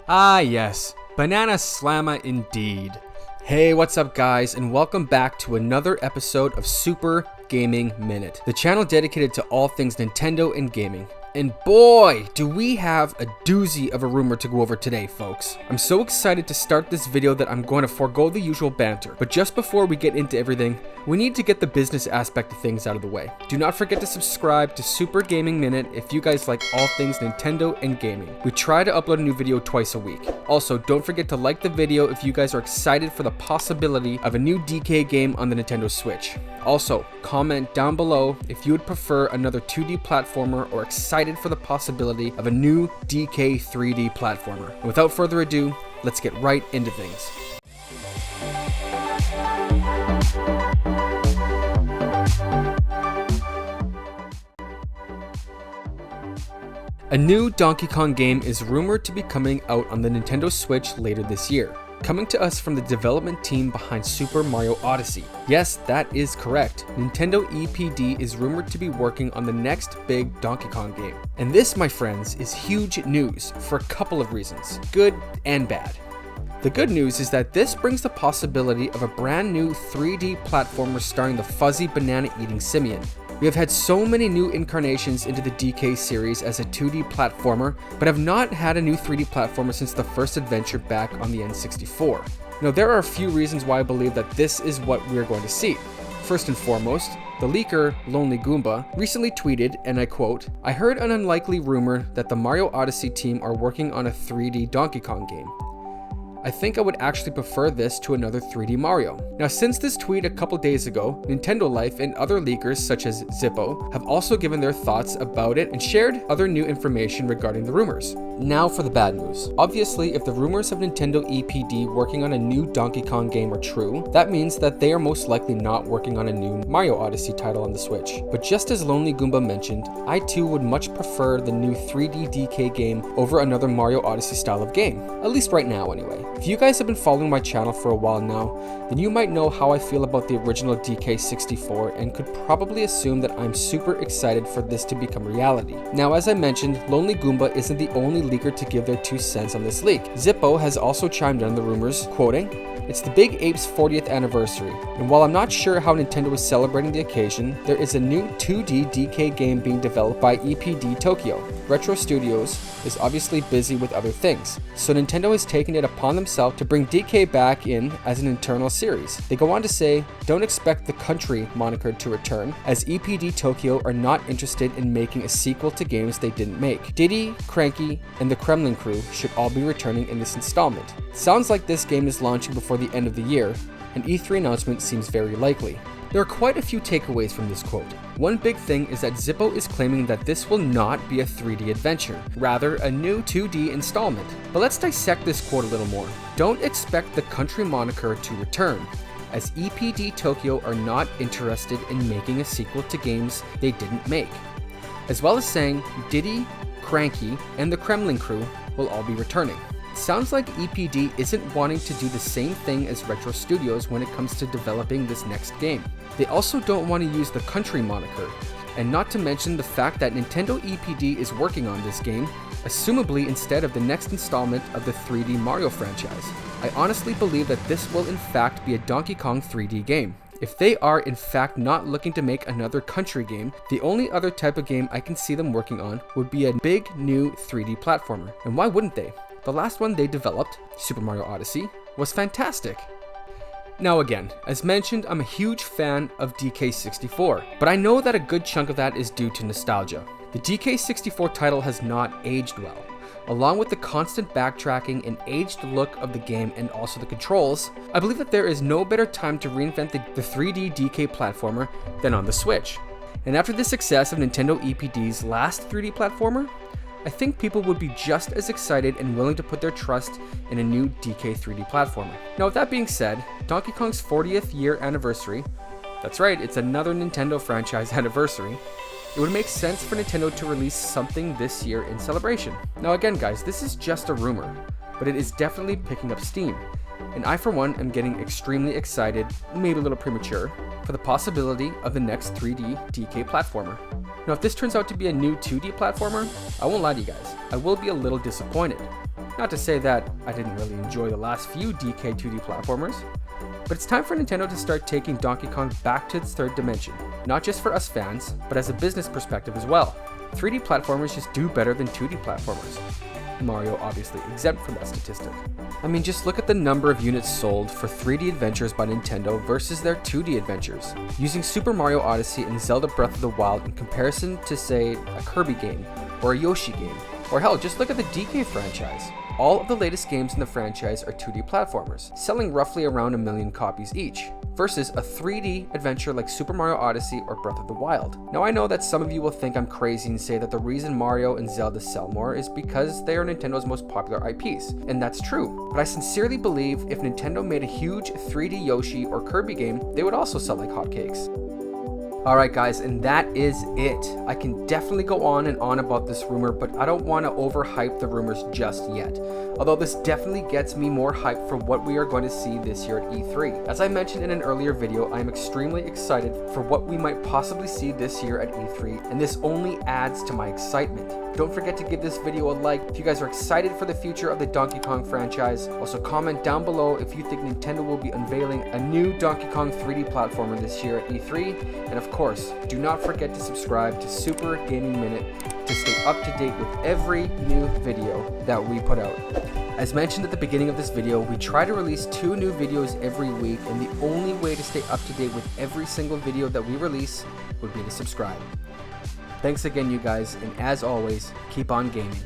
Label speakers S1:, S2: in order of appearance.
S1: Ah yes, Banana Slamma indeed. Hey, what's up guys, and welcome back to another episode of Super Gaming Minute, the channel dedicated to all things Nintendo and gaming. And boy, do we have a doozy of a rumor to go over today, folks. I'm so excited to start this video that I'm going to forego the usual banter. But just before we get into everything, we need to get the business aspect of things out of the way. Do not forget to subscribe to Super Gaming Minute if you guys like all things Nintendo and gaming. We try to upload a new video twice a week. Also, don't forget to like the video if you guys are excited for the possibility of a new DK game on the Nintendo Switch. Also, comment down below if you would prefer another 2D platformer or excited for the possibility of a new DK 3D platformer. And without further ado, let's get right into things. A new Donkey Kong game is rumored to be coming out on the Nintendo Switch later this year, coming to us from the development team behind Super Mario Odyssey. Yes, that is correct. Nintendo EPD is rumored to be working on the next big Donkey Kong game. And this, my friends, is huge news for a couple of reasons, good and bad. The good news is that this brings the possibility of a brand new 3D platformer starring the fuzzy banana-eating simian. We have had so many new incarnations into the DK series as a 2D platformer, but have not had a new 3D platformer since the first adventure back on the N64. Now, there are a few reasons why I believe that this is what we're going to see. First and foremost, the leaker, Lonely Goomba, recently tweeted, and I quote, "I heard an unlikely rumor that the Mario Odyssey team are working on a 3D Donkey Kong game. I think I would actually prefer this to another 3D Mario." Now, since this tweet a couple days ago, Nintendo Life and other leakers such as Zippo have also given their thoughts about it and shared other new information regarding the rumors. Now for the bad news. Obviously, if the rumors of Nintendo EPD working on a new Donkey Kong game are true, that means that they are most likely not working on a new Mario Odyssey title on the Switch. But just as Lonely Goomba mentioned, I too would much prefer the new 3D DK game over another Mario Odyssey style of game, at least right now anyway. If you guys have been following my channel for a while now, then you might know how I feel about the original DK64 and could probably assume that I'm super excited for this to become reality. Now, as I mentioned, Lonely Goomba isn't the only leaker to give their 2 cents on this leak. Zippo has also chimed in on the rumors, quoting, "It's the Big Ape's 40th anniversary, and while I'm not sure how Nintendo is celebrating the occasion, there is a new 2D DK game being developed by EPD Tokyo. Retro Studios is obviously busy with other things, so Nintendo has taken it upon themselves to bring DK back in as an internal series." They go on to say, "Don't expect the country moniker to return, as EPD Tokyo are not interested in making a sequel to games they didn't make. Diddy, Cranky, and the Kremlin crew should all be returning in this installment. Sounds like this game is launching before the end of the year, an E3 announcement seems very likely." There are quite a few takeaways from this quote. One big thing is that Zippo is claiming that this will not be a 3D adventure, rather a new 2D installment. But let's dissect this quote a little more. Don't expect the country moniker to return, as EPD Tokyo are not interested in making a sequel to games they didn't make. As well as saying Diddy, Cranky, and the Kremlin crew will all be returning. Sounds like EPD isn't wanting to do the same thing as Retro Studios when it comes to developing this next game. They also don't want to use the country moniker, and not to mention the fact that Nintendo EPD is working on this game, assumably instead of the next installment of the 3D Mario franchise. I honestly believe that this will in fact be a Donkey Kong 3D game. If they are in fact not looking to make another country game, the only other type of game I can see them working on would be a big new 3D platformer. And why wouldn't they? The last one they developed, Super Mario Odyssey, was fantastic. Now again, as mentioned, I'm a huge fan of DK64, but I know that a good chunk of that is due to nostalgia. The DK64 title has not aged well. Along with the constant backtracking and aged look of the game and also the controls, I believe that there is no better time to reinvent the 3D DK platformer than on the Switch. And after the success of Nintendo EPD's last 3D platformer, I think people would be just as excited and willing to put their trust in a new DK 3D platformer. Now, with that being said, Donkey Kong's 40th year anniversary, that's right, it's another Nintendo franchise anniversary, it would make sense for Nintendo to release something this year in celebration. Now again guys, this is just a rumor. but it is definitely picking up steam. And I for one am getting extremely excited, maybe a little premature, for the possibility of the next 3D DK platformer. Now if this turns out to be a new 2D platformer, I won't lie to you guys, I will be a little disappointed. Not to say that I didn't really enjoy the last few DK 2D platformers, but it's time for Nintendo to start taking Donkey Kong back to its third dimension, not just for us fans, but as a business perspective as well. 3D platformers just do better than 2D platformers. Mario obviously exempt from that statistic. I mean, just look at the number of units sold for 3D adventures by Nintendo versus their 2D adventures. Using Super Mario Odyssey and Zelda Breath of the Wild in comparison to, say, a Kirby game, or a Yoshi game, or hell, just look at the DK franchise. All of the latest games in the franchise are 2D platformers, selling roughly around 1 million copies each, versus a 3D adventure like Super Mario Odyssey or Breath of the Wild. Now I know that some of you will think I'm crazy and say that the reason Mario and Zelda sell more is because they are Nintendo's most popular IPs, and that's true. But I sincerely believe if Nintendo made a huge 3D Yoshi or Kirby game, they would also sell like hotcakes. Alright guys, and that is it. I can definitely go on and on about this rumor, but I don't want to overhype the rumors just yet. Although this definitely gets me more hyped for what we are going to see this year at E3. As I mentioned in an earlier video, I am extremely excited for what we might possibly see this year at E3, and this only adds to my excitement. Don't forget to give this video a like if you guys are excited for the future of the Donkey Kong franchise. Also comment down below if you think Nintendo will be unveiling a new Donkey Kong 3D platformer this year at E3. And of course, do not forget to subscribe to Super Gaming Minute to stay up to date with every new video that we put out. As mentioned at the beginning of this video, we try to release 2 new videos every week, and the only way to stay up to date with every single video that we release would be to subscribe. Thanks again, you guys, and as always, keep on gaming.